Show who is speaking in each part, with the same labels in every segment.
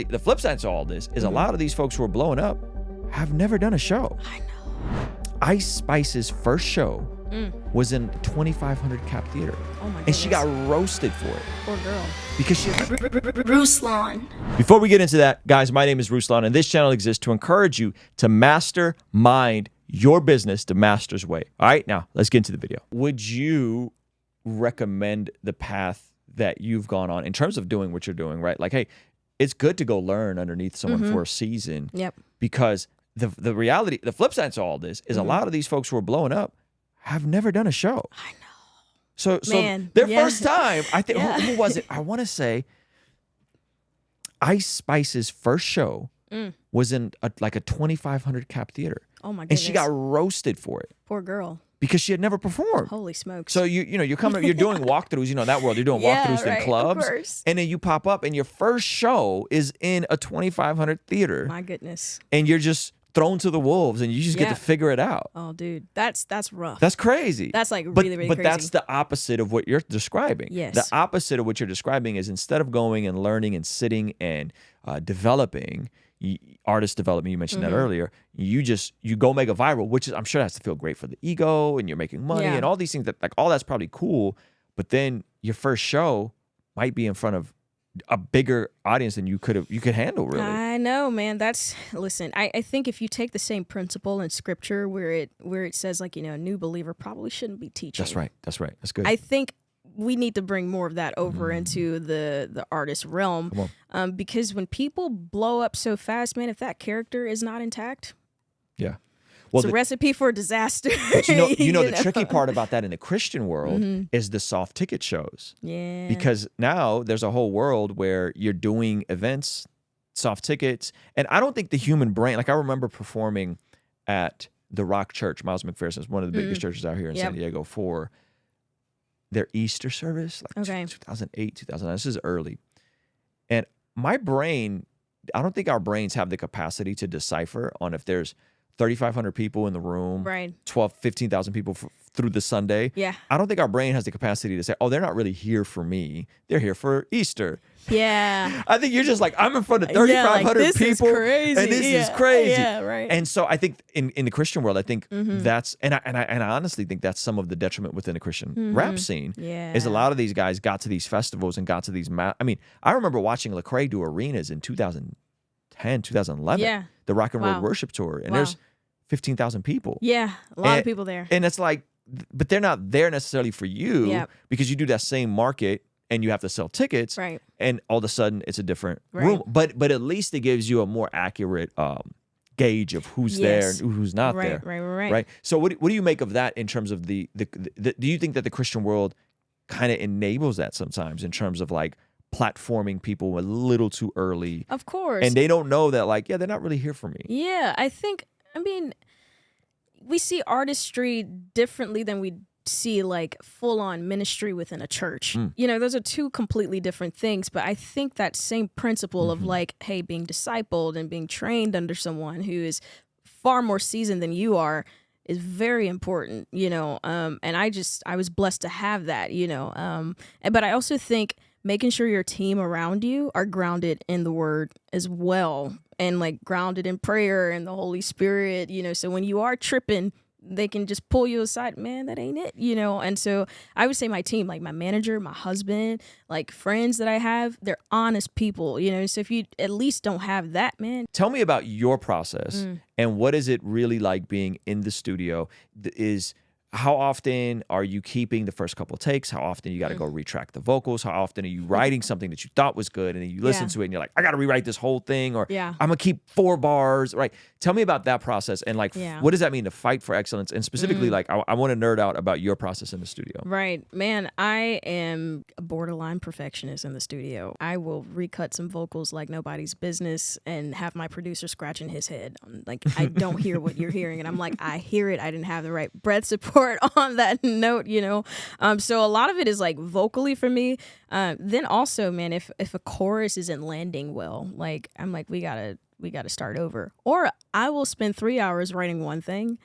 Speaker 1: The flip side to all this is a lot of these folks who are blowing up have never done a show.
Speaker 2: I know.
Speaker 1: Ice Spice's first show was in 2,500 cap theater.
Speaker 2: Oh my goodness.
Speaker 1: And she got roasted for it.
Speaker 2: Poor girl.
Speaker 1: Because she
Speaker 3: Ruslan.
Speaker 1: Before we get into that, guys, my name is Ruslan, and this channel exists to encourage you to mastermind your business the master's way. All right, now let's get into the video. Would you recommend the path that you've gone on in terms of doing what you're doing, right? Like, hey, it's good to go learn underneath someone for a season.
Speaker 2: Yep.
Speaker 1: Because the reality, the flip side to all this is a lot of these folks who are blowing up have never done a show.
Speaker 2: I know.
Speaker 1: So
Speaker 2: Man,
Speaker 1: their
Speaker 2: yeah.
Speaker 1: first time, I think,
Speaker 2: Yeah.
Speaker 1: who was it? I want to say Ice Spice's first show was in like a 2,500 cap theater.
Speaker 2: Oh my
Speaker 1: And
Speaker 2: goodness.
Speaker 1: she got roasted for it
Speaker 2: Poor girl.
Speaker 1: because she had never performed.
Speaker 2: Holy smokes.
Speaker 1: So you're coming, you're doing walkthroughs, you know, in that world, you're doing
Speaker 2: Yeah,
Speaker 1: walkthroughs
Speaker 2: right,
Speaker 1: in
Speaker 2: of
Speaker 1: clubs.
Speaker 2: course.
Speaker 1: And then you pop up and your first show is in a 2,500 theater.
Speaker 2: My goodness.
Speaker 1: And you're just thrown to the wolves and you just get
Speaker 2: Yeah.
Speaker 1: to figure it out.
Speaker 2: Oh, dude, that's rough.
Speaker 1: That's crazy.
Speaker 2: That's like
Speaker 1: But
Speaker 2: really
Speaker 1: but
Speaker 2: crazy.
Speaker 1: that's the opposite of what you're describing.
Speaker 2: Yes.
Speaker 1: The opposite of what you're describing is instead of going and learning and sitting and developing, artist development, you mentioned that earlier, you go make a viral, which is, I'm sure has to feel great for the ego and you're making money
Speaker 2: Yeah.
Speaker 1: and all these things that like all that's probably cool. But then your first show might be in front of a bigger audience than you could handle, really.
Speaker 2: I know, man. Listen, I think if you take the same principle in scripture where it says like, a new believer probably shouldn't be teaching.
Speaker 1: That's right. That's right. That's good.
Speaker 2: I think we need to bring more of that over into the artist realm. Because when people blow up so fast, man, if that character is not intact,
Speaker 1: yeah. Well,
Speaker 2: it's a recipe for disaster.
Speaker 1: But you know, the tricky part about that in the Christian world is the soft ticket shows.
Speaker 2: Yeah.
Speaker 1: Because now there's a whole world where you're doing events, soft tickets, and I don't think the human brain, like I remember performing at the Rock Church, Miles McPherson's one of the biggest churches out here in San Diego, for their Easter service, like 2008, 2009. This is early. And my brain, I don't think our brains have the capacity to decipher on if there's 3,500 people in the room,
Speaker 2: Right.
Speaker 1: 15,000 people through the Sunday.
Speaker 2: Yeah.
Speaker 1: I don't think our brain has the capacity to say, oh, they're not really here for me. They're here for Easter.
Speaker 2: Yeah.
Speaker 1: I think you're just like, I'm in front of 3,500
Speaker 2: this
Speaker 1: people.
Speaker 2: is crazy.
Speaker 1: And this is
Speaker 2: Yeah.
Speaker 1: crazy.
Speaker 2: Yeah, right.
Speaker 1: And so I think in the Christian world, I think that's, and I honestly think that's some of the detriment within the Christian rap scene.
Speaker 2: Yeah.
Speaker 1: Is a lot of these guys got to these festivals and got to these, I mean, I remember watching Lecrae do arenas in 2010, 2011.
Speaker 2: Yeah.
Speaker 1: The Rock and Roll
Speaker 2: Wow.
Speaker 1: Worship Tour. And
Speaker 2: Wow.
Speaker 1: there's 15,000 people.
Speaker 2: Yeah. A lot of people there.
Speaker 1: And it's like, but they're not there necessarily for you
Speaker 2: Yep.
Speaker 1: because you do that same market and you have to sell tickets.
Speaker 2: Right.
Speaker 1: And all of a sudden it's a different
Speaker 2: Right.
Speaker 1: room. But at least it gives you a more accurate gauge of who's there
Speaker 2: Yes.
Speaker 1: and who's not
Speaker 2: Right,
Speaker 1: there.
Speaker 2: right.
Speaker 1: So what do you make of that in terms of the do you think that the Christian world kind of enables that sometimes in terms of like platforming people a little too early?
Speaker 2: Of course.
Speaker 1: And they don't know that like, yeah, they're not really here for me.
Speaker 2: Yeah, I mean, we see artistry differently than we see like full-on ministry within a church. Those are two completely different things, but I think that same principle of like, hey, being discipled and being trained under someone who is far more seasoned than you are is very important, and I was blessed to have that, but I also think making sure your team around you are grounded in the word as well, and like grounded in prayer and the Holy Spirit, so when you are tripping, they can just pull you aside, man, that ain't it, and so I would say my team, like my manager, my husband, like friends that I have, they're honest people, so if you at least don't have that, man.
Speaker 1: Tell me about your process and what is it really like being in the studio? How often are you keeping the first couple takes? How often you got to go retract the vocals? How often are you writing something that you thought was good and then you listen to it and you're like, I got to rewrite this whole thing, or I'm going to keep 4 bars, right? Tell me about that process and like, what does that mean to fight for excellence? And specifically, like, I want to nerd out about your process in the studio.
Speaker 2: Right. Man, I am a borderline perfectionist in the studio. I will recut some vocals like nobody's business and have my producer scratching his head. Like, I don't hear what you're hearing. And I'm like, I hear it. I didn't have the right breath support on that note, so a lot of it is like vocally for me. Then also, man, if a chorus isn't landing well, like I'm like, we gotta start over. Or I will spend 3 hours writing one thing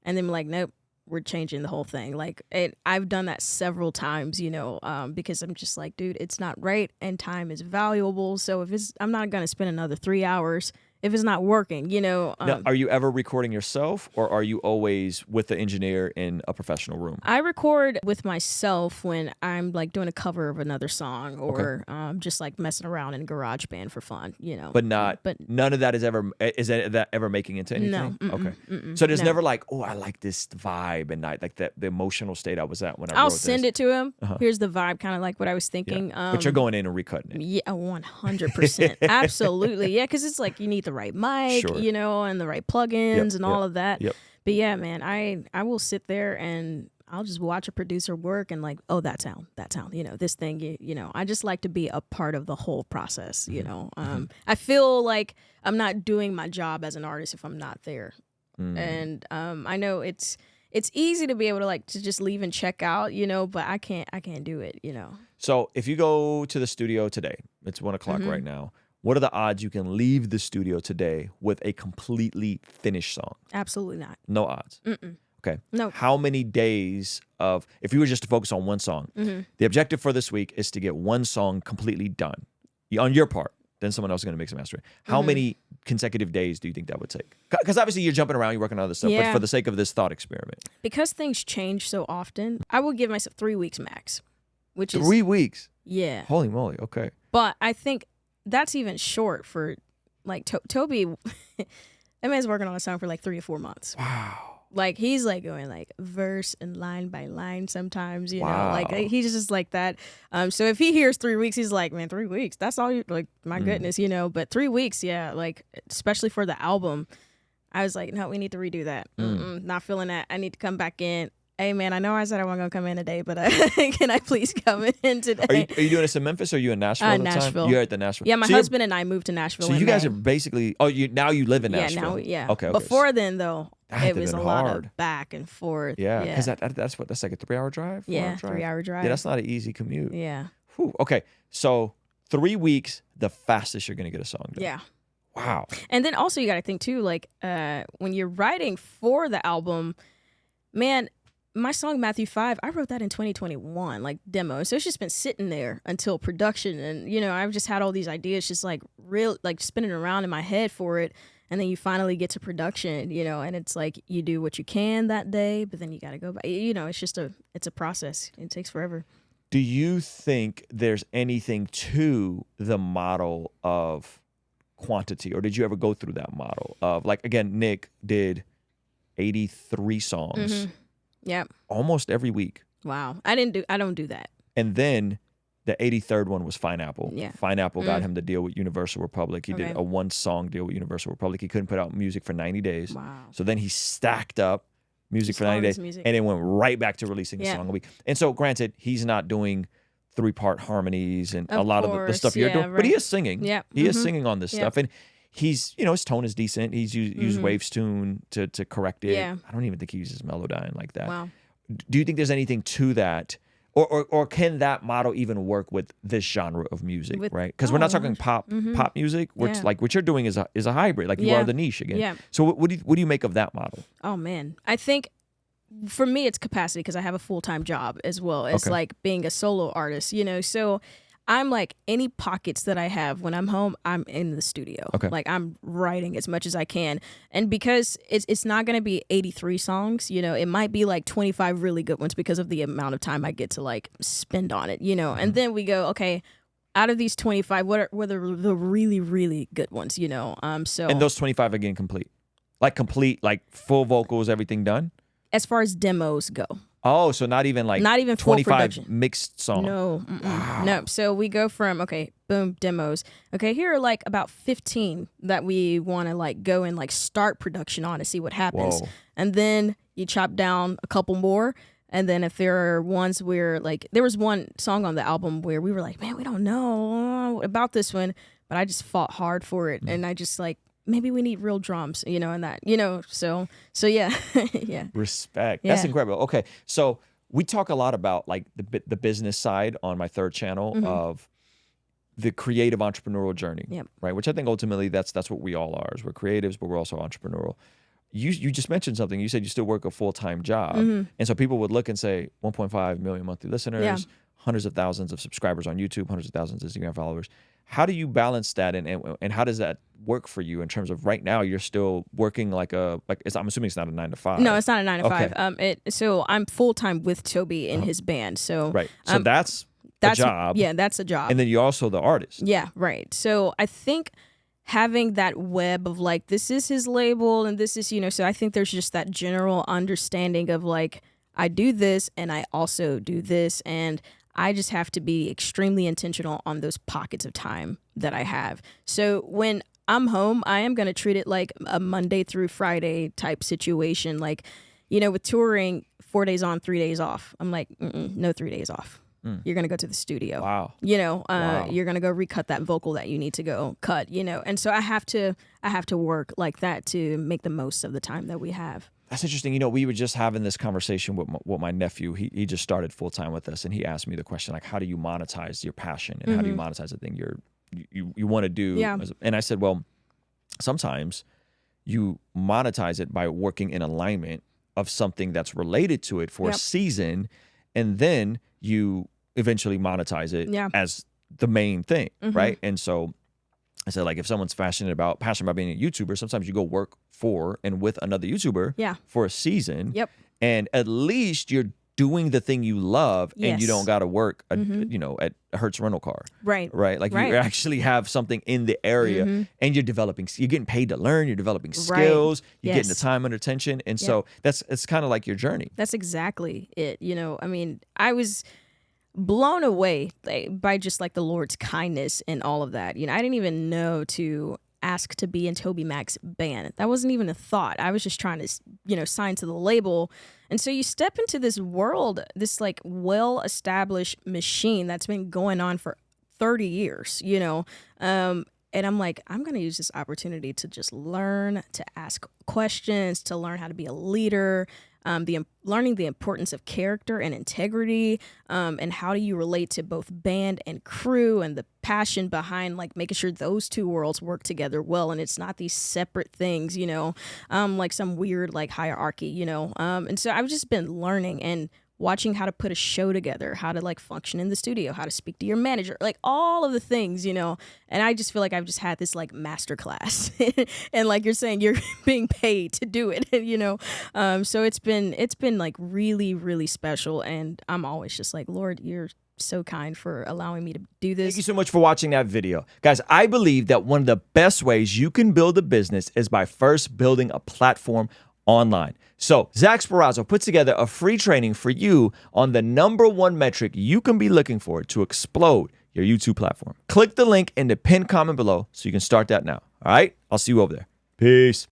Speaker 2: and then be like, nope, we're changing the whole thing. Like I've done that several times, because I'm just like, dude, it's not right, and time is valuable. So I'm not gonna spend another 3 hours if it's not working.
Speaker 1: Now, are you ever recording yourself, or are you always with the engineer in a professional room?
Speaker 2: I record with myself when I'm like doing a cover of another song, or just like messing around in GarageBand for fun,
Speaker 1: But none of that is that ever making into anything?
Speaker 2: No.
Speaker 1: Okay. So there's never like, oh, I like this vibe and like the emotional state I was at when I
Speaker 2: I'll
Speaker 1: wrote this.
Speaker 2: send it to him. Here's the vibe, kind of like what I was thinking.
Speaker 1: Yeah. But you're going in and recutting it.
Speaker 2: Yeah, 100%. Absolutely. Yeah, because it's like you need the right mic,
Speaker 1: Sure.
Speaker 2: and the right plugins and all of that.
Speaker 1: Yep.
Speaker 2: But yeah, man, I will sit there and I'll just watch a producer work and like, oh, that sound, this thing, I just like to be a part of the whole process, I feel like I'm not doing my job as an artist if I'm not there. And I know it's easy to be able to like to just leave and check out, but I can't do it,
Speaker 1: So if you go to the studio today, it's 1 o'clock right now. What are the odds you can leave the studio today with a completely finished song?
Speaker 2: Absolutely not.
Speaker 1: No odds.
Speaker 2: Mm-mm.
Speaker 1: Okay.
Speaker 2: No.
Speaker 1: How many days if you were just to focus on one song, the objective for this week is to get one song completely done on your part. Then someone else is going to mix and master it. How many consecutive days do you think that would take? Because obviously you're jumping around, you're working on other stuff, but for the sake of this thought experiment.
Speaker 2: Because things change so often, I will give myself 3 weeks max, which is
Speaker 1: 3 weeks?
Speaker 2: Yeah.
Speaker 1: Holy moly. Okay.
Speaker 2: But I think that's even short for like Toby. That man's working on a song for like 3 or 4 months.
Speaker 1: Wow.
Speaker 2: Like he's like going like verse and line by line sometimes, know,
Speaker 1: Wow.
Speaker 2: like he's just like that. So if he hears 3 weeks, he's like, man, 3 weeks, that's all you like, my goodness, But 3 weeks, yeah, like especially for the album, I was like, no, we need to redo that. Not feeling that. I need to come back in. Hey man, I know I said I wasn't gonna come in today, but can I please come in today?
Speaker 1: Are you doing this in Memphis or are you in Nashville at the
Speaker 2: Nashville.
Speaker 1: time? You're at the Nashville.
Speaker 2: Yeah, my
Speaker 1: So
Speaker 2: husband and I moved to Nashville.
Speaker 1: So
Speaker 2: in
Speaker 1: you guys
Speaker 2: May.
Speaker 1: are basically now you live in Nashville.
Speaker 2: Okay.
Speaker 1: Okay.
Speaker 2: Before then though,
Speaker 1: That had
Speaker 2: it
Speaker 1: to
Speaker 2: was a
Speaker 1: been
Speaker 2: lot
Speaker 1: hard.
Speaker 2: of back and forth.
Speaker 1: Yeah, because that's like a 3-hour drive. 4-hour drive?
Speaker 2: 3-hour drive.
Speaker 1: Yeah, that's not an easy commute.
Speaker 2: Yeah.
Speaker 1: Whew. Okay, so 3 weeks, the fastest you're gonna get a song done.
Speaker 2: Yeah.
Speaker 1: Wow.
Speaker 2: And then also you got to think too, like when you're writing for the album, man. My song Matthew 5, I wrote that in 2021, like demo. So it's just been sitting there until production. And, I've just had all these ideas just like spinning around in my head for it. And then you finally get to production, and it's like you do what you can that day, but then you got to go back. It's just it's a process. It takes forever.
Speaker 1: Do you think there's anything to the model of quantity, or did you ever go through that model of like, again, Nick did 83 songs.
Speaker 2: Yep.
Speaker 1: Almost every week.
Speaker 2: Wow. I don't do that.
Speaker 1: And then the 83rd one was Fine Apple.
Speaker 2: Yeah.
Speaker 1: Fine Apple got him to deal with Universal Republic. He did
Speaker 2: Okay.
Speaker 1: a 1-song deal with Universal Republic. He couldn't put out music for 90 days.
Speaker 2: Wow.
Speaker 1: So then he stacked up music
Speaker 2: Just
Speaker 1: for 90
Speaker 2: all
Speaker 1: days
Speaker 2: this music.
Speaker 1: and then went right back to releasing a
Speaker 2: Yeah.
Speaker 1: song a week. And so granted, he's not doing 3-part harmonies and a
Speaker 2: Of
Speaker 1: lot of the
Speaker 2: course,
Speaker 1: stuff you're
Speaker 2: yeah,
Speaker 1: doing, but he
Speaker 2: right.
Speaker 1: is singing.
Speaker 2: Yeah.
Speaker 1: He is singing on this
Speaker 2: Yeah.
Speaker 1: stuff. And he's, his tone is decent. He's used Waves Tune to correct it.
Speaker 2: Yeah.
Speaker 1: I don't even think he uses Melodyne like that.
Speaker 2: Wow.
Speaker 1: Do you think there's anything to that, or can that model even work with this genre of music, right? Because we're not talking pop music, which
Speaker 2: Yeah.
Speaker 1: like what you're doing is a hybrid, like you
Speaker 2: Yeah.
Speaker 1: are the niche again.
Speaker 2: Yeah.
Speaker 1: So what do you make of that model?
Speaker 2: Oh man, I think for me it's capacity because I have a full-time job as well as
Speaker 1: Okay.
Speaker 2: like being a solo artist, so I'm like any pockets that I have when I'm home, I'm in the studio.
Speaker 1: Okay.
Speaker 2: Like I'm writing as much as I can. And because it's not going to be 83 songs, it might be like 25 really good ones because of the amount of time I get to like spend on it, And then we go, okay, out of these 25, what are the really, really good ones, So
Speaker 1: And those 25 again complete, like full vocals, everything done?
Speaker 2: as far as demos go.
Speaker 1: Oh, so not even
Speaker 2: full
Speaker 1: 25
Speaker 2: production.
Speaker 1: mixed songs.
Speaker 2: No, no. So we go from boom, demos. Okay, here are like about 15 that we want to like go and like start production on to see what happens,
Speaker 1: Whoa.
Speaker 2: and then you chop down a couple more. And then if there are ones where like there was one song on the album where we were like, man, we don't know about this one, but I just fought hard for it, and I just like. Maybe we need real drums, and that, so yeah, yeah.
Speaker 1: Respect.
Speaker 2: Yeah.
Speaker 1: That's incredible. Okay, so we talk a lot about like the business side on my third channel of the creative entrepreneurial journey,
Speaker 2: Yep.
Speaker 1: right? Which I think ultimately that's what we all are. Is we're creatives, but we're also entrepreneurial. you just mentioned something. You said you still work a full-time job.
Speaker 2: Mm-hmm.
Speaker 1: And so people would look and say 1.5 million monthly listeners, hundreds of thousands of subscribers on YouTube, hundreds of thousands of Instagram followers. How do you balance that, and how does that work for you in terms of right now you're still working I'm assuming it's not a 9 to 5.
Speaker 2: No, it's not a 9 to
Speaker 1: Okay.
Speaker 2: 5. So I'm full time with Toby in his band. So
Speaker 1: Right. So that's a job.
Speaker 2: Yeah, that's a job.
Speaker 1: And then you're also the artist.
Speaker 2: Yeah, right. So I think having that web of like, this is his label and this is, so I think there's just that general understanding of like, I do this and I also do this. And I just have to be extremely intentional on those pockets of time that I have. So when I'm home, I am going to treat it like a Monday through Friday type situation. Like, with touring, 4 days on, 3 days off. I'm like, no 3 days off. You're going to go to the studio.
Speaker 1: Wow.
Speaker 2: Wow. You're going to go recut that vocal that you need to go cut, And so I have to work like that to make the most of the time that we have.
Speaker 1: That's interesting. We were just having this conversation with my nephew. He just started full time with us, and he asked me the question, like, how do you monetize your passion, and how do you monetize the thing you want to do?
Speaker 2: Yeah.
Speaker 1: And I said, well, sometimes you monetize it by working in alignment of something that's related to it for a season, and then you eventually monetize it as the main thing, right? And so I said, like, if someone's passionate about being a YouTuber, sometimes you go work for and with another YouTuber for a season.
Speaker 2: Yep.
Speaker 1: And at least you're doing the thing you love, and you don't got to work, at a Hertz rental car.
Speaker 2: Right.
Speaker 1: Right. Like you actually have something in the area, and you're getting paid to learn, you're developing skills, you're getting the time under tension. And so it's kind of like your journey.
Speaker 2: That's exactly it. I was blown away by just like the Lord's kindness and all of that. I didn't even know to ask to be in Toby Mac's band. That wasn't even a thought. I was just trying to, sign to the label. And so you step into this world, this like well-established machine that's been going on for 30 years, and I'm like, I'm going to use this opportunity to just learn, to ask questions, to learn how to be a leader, learning the importance of character and integrity, and how do you relate to both band and crew, and the passion behind like making sure those two worlds work together well, and it's not these separate things, like some weird like hierarchy, and so I've just been learning and watching how to put a show together, how to like function in the studio, how to speak to your manager, like all of the things, and I just feel like I've just had this like master class and like you're saying, you're being paid to do it, so it's been like really, really special. And I'm always just like, Lord, you're so kind for allowing me to do this.
Speaker 1: Thank you so much for watching that video. Guys, I believe that one of the best ways you can build a business is by first building a platform online. So Zach Sparazzo put together a free training for you on the #1 metric you can be looking for to explode your YouTube platform. Click the link in the pinned comment below so you can start that now. All right? I'll see you over there. Peace.